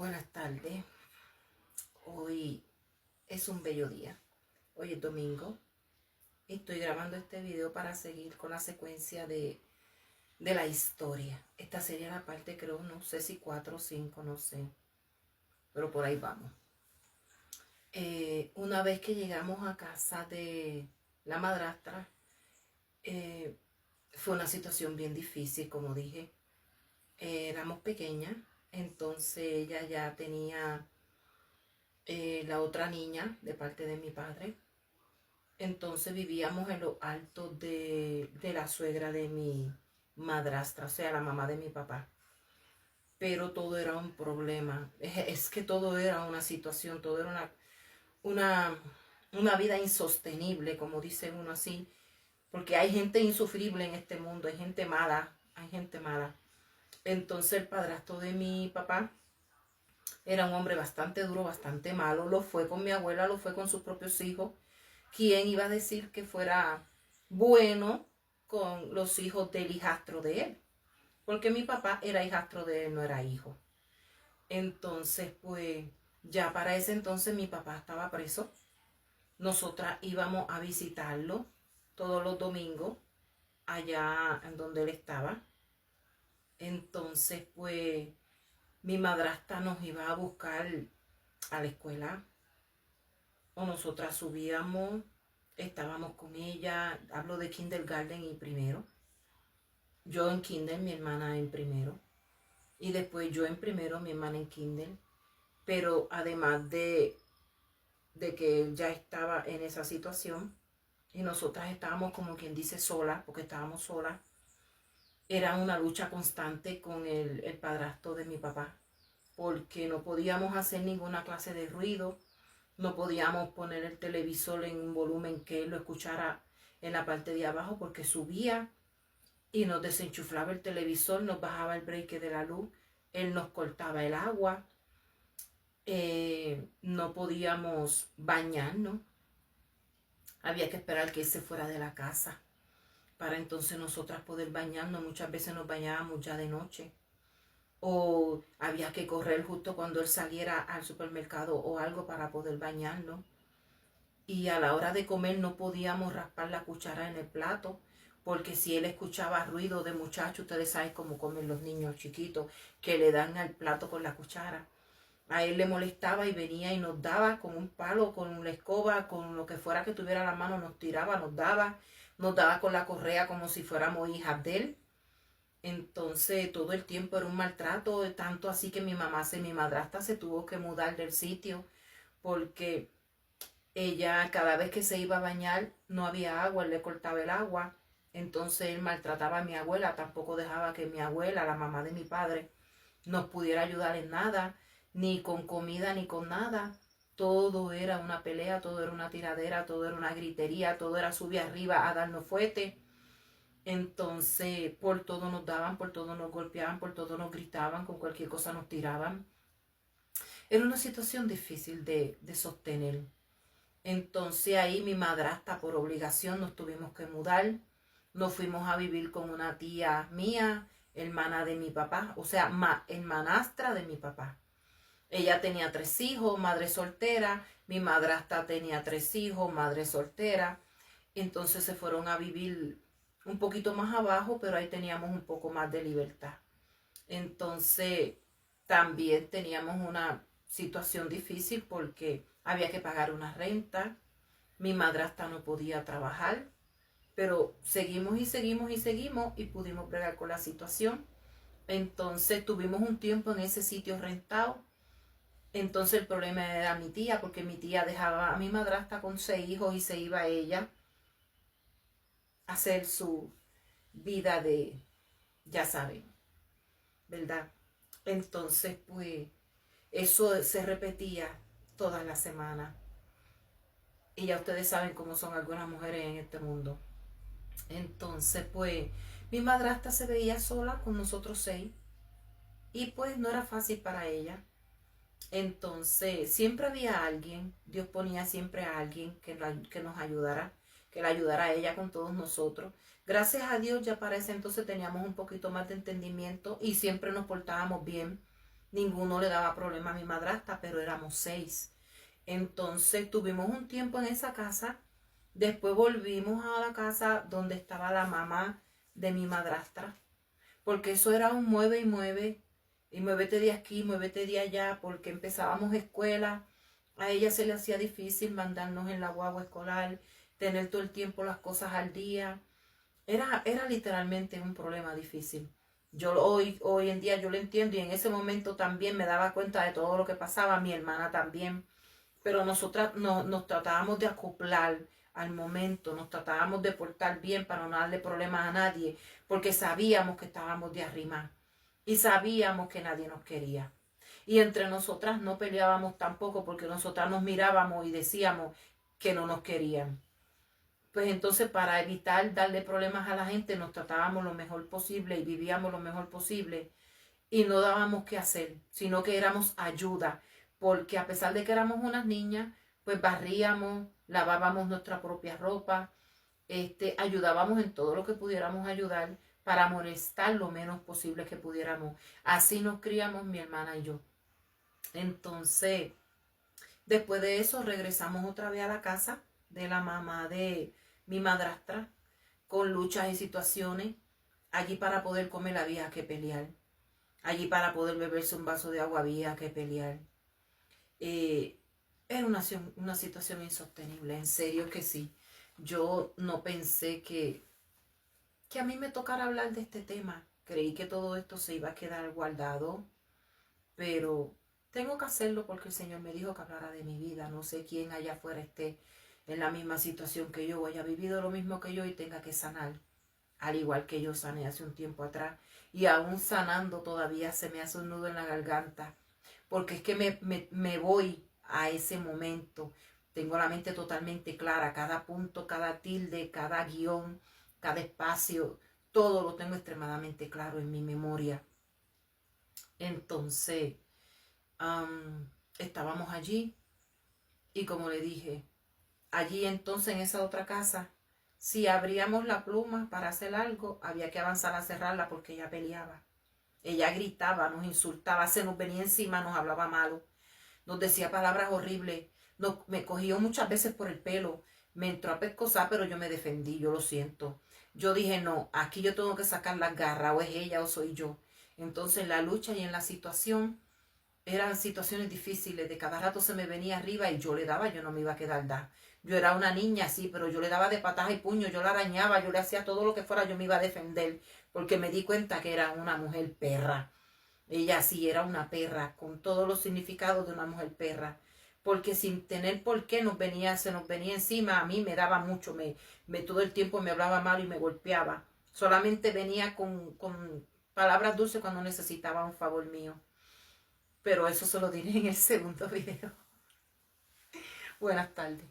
Buenas tardes. Hoy es un bello día. Hoy es domingo. Estoy grabando este video para seguir con la secuencia de la historia. Esta sería la parte, creo, no sé si 4 o 5, no sé. Pero por ahí vamos. Una vez que llegamos a casa de la madrastra, fue una situación bien difícil, como dije. Éramos pequeñas, entonces ella ya tenía la otra niña de parte de mi padre. Entonces vivíamos en lo alto de la suegra de mi madrastra, o sea, la mamá de mi papá. Pero todo era un problema. Es que todo era una situación, todo era una vida insostenible, como dice uno así. Porque hay gente insufrible en este mundo, hay gente mala, hay gente mala. Entonces el padrastro de mi papá era un hombre bastante duro, bastante malo. Lo fue con mi abuela, lo fue con sus propios hijos. ¿Quién iba a decir que fuera bueno con los hijos del hijastro de él? Porque mi papá era hijastro de él, no era hijo. Entonces, pues, ya para ese entonces mi papá estaba preso. Nosotras íbamos a visitarlo todos los domingos allá en donde él estaba. Entonces, pues, mi madrastra nos iba a buscar a la escuela, o nosotras subíamos, estábamos con ella. Hablo de kindergarten y primero. Yo en kinder, mi hermana en primero. Y después yo en primero, mi hermana en kinder. Pero además de que él ya estaba en esa situación y nosotras estábamos, como quien dice, solas, porque estábamos solas, era una lucha constante con el padrastro de mi papá, porque no podíamos hacer ninguna clase de ruido. No podíamos poner el televisor en un volumen que él lo escuchara en la parte de abajo, porque subía y nos desenchuflaba el televisor, nos bajaba el break de la luz, él nos cortaba el agua, no podíamos bañarnos. Había que esperar que él se fuera de la casa para entonces nosotras poder bañarnos. Muchas veces nos bañábamos ya de noche. O había que correr justo cuando él saliera al supermercado o algo para poder bañarnos. Y a la hora de comer no podíamos raspar la cuchara en el plato, porque si él escuchaba ruido de muchacho, ustedes saben cómo comen los niños chiquitos, que le dan al plato con la cuchara. A él le molestaba y venía y nos daba con un palo, con la escoba, con lo que fuera que tuviera a la mano, nos tiraba, nos daba con la correa como si fuéramos hijas de él. Entonces todo el tiempo era un maltrato, tanto así que mi madrastra se tuvo que mudar del sitio, porque ella cada vez que se iba a bañar no había agua, él le cortaba el agua. Entonces él maltrataba a mi abuela, tampoco dejaba que mi abuela, la mamá de mi padre, nos pudiera ayudar en nada, ni con comida, ni con nada. Todo era una pelea, todo era una tiradera, todo era una gritería, todo era subir arriba a darnos fuerte. Entonces por todo nos daban, por todo nos golpeaban, por todo nos gritaban, con cualquier cosa nos tiraban. Era una situación difícil de sostener. Entonces ahí mi madrastra, por obligación, nos tuvimos que mudar. Nos fuimos a vivir con una tía mía, hermana de mi papá, o sea, hermanastra de mi papá. Ella tenía 3 hijos, madre soltera. Mi madrastra tenía 3 hijos, madre soltera. Entonces se fueron a vivir un poquito más abajo, pero ahí teníamos un poco más de libertad. Entonces también teníamos una situación difícil porque había que pagar una renta. Mi madrastra no podía trabajar, pero seguimos y seguimos y seguimos y pudimos bregar con la situación. Entonces tuvimos un tiempo en ese sitio rentado. Entonces el problema era mi tía, porque mi tía dejaba a mi madrastra con 6 hijos y se iba ella a hacer su vida de, ya saben, ¿verdad? Entonces, pues, eso se repetía todas las semanas. Y ya ustedes saben cómo son algunas mujeres en este mundo. Entonces, pues, mi madrastra se veía sola con nosotros 6. Y pues no era fácil para ella. Entonces, siempre había alguien, Dios ponía siempre a alguien que nos ayudara, que la ayudara a ella con todos nosotros. Gracias a Dios ya para ese entonces teníamos un poquito más de entendimiento y siempre nos portábamos bien. Ninguno le daba problema a mi madrastra, pero éramos 6. Entonces tuvimos un tiempo en esa casa. Después volvimos a la casa donde estaba la mamá de mi madrastra. Porque eso era un mueve y mueve. Y muévete de aquí, muévete de allá. Porque empezábamos escuela. A ella se le hacía difícil mandarnos en la guagua escolar. Tener todo el tiempo las cosas al día. Era literalmente un problema difícil. Yo hoy en día yo lo entiendo y en ese momento también me daba cuenta de todo lo que pasaba, mi hermana también. Pero nosotras nos tratábamos de acoplar al momento, nos tratábamos de portar bien para no darle problemas a nadie, porque sabíamos que estábamos de arrimar y sabíamos que nadie nos quería. Y entre nosotras no peleábamos tampoco porque nosotras nos mirábamos y decíamos que no nos querían. Pues entonces para evitar darle problemas a la gente nos tratábamos lo mejor posible y vivíamos lo mejor posible y no dábamos qué hacer, sino que éramos ayuda, porque a pesar de que éramos unas niñas, pues barríamos, lavábamos nuestra propia ropa, ayudábamos en todo lo que pudiéramos ayudar para molestar lo menos posible que pudiéramos. Así nos criamos mi hermana y yo. Entonces, después de eso regresamos otra vez a la casa de la mamá de mi madrastra, con luchas y situaciones. Allí para poder comer había que pelear. Allí para poder beberse un vaso de agua había que pelear. Era una situación insostenible, en serio que sí. Yo no pensé que a mí me tocara hablar de este tema. Creí que todo esto se iba a quedar guardado, pero tengo que hacerlo porque el Señor me dijo que hablara de mi vida. No sé quién allá afuera esté en la misma situación que yo, o haya vivido lo mismo que yo y tenga que sanar, al igual que yo sané hace un tiempo atrás. Y aún sanando todavía se me hace un nudo en la garganta, porque es que me voy a ese momento. Tengo la mente totalmente clara, cada punto, cada tilde, cada guión, cada espacio, todo lo tengo extremadamente claro en mi memoria. Entonces, estábamos allí y como le dije, allí entonces en esa otra casa, si abríamos la pluma para hacer algo, había que avanzar a cerrarla porque ella peleaba. Ella gritaba, nos insultaba, se nos venía encima, nos hablaba malo, nos decía palabras horribles, me cogió muchas veces por el pelo, me entró a pescosar, pero yo me defendí, yo lo siento. Yo dije, no, aquí yo tengo que sacar las garras, o es ella o soy yo. Entonces en la lucha y en la situación, eran situaciones difíciles, de cada rato se me venía arriba y yo le daba, yo no me iba a quedar dar. Yo era una niña, sí, pero yo le daba de patadas y puño, yo la arañaba, yo le hacía todo lo que fuera, yo me iba a defender, porque me di cuenta que era una mujer perra. Ella sí era una perra, con todos los significados de una mujer perra. Porque sin tener por qué se nos venía encima, a mí me daba mucho, todo el tiempo me hablaba mal y me golpeaba. Solamente venía con palabras dulces cuando necesitaba un favor mío. Pero eso se lo diré en el segundo video. Buenas tardes.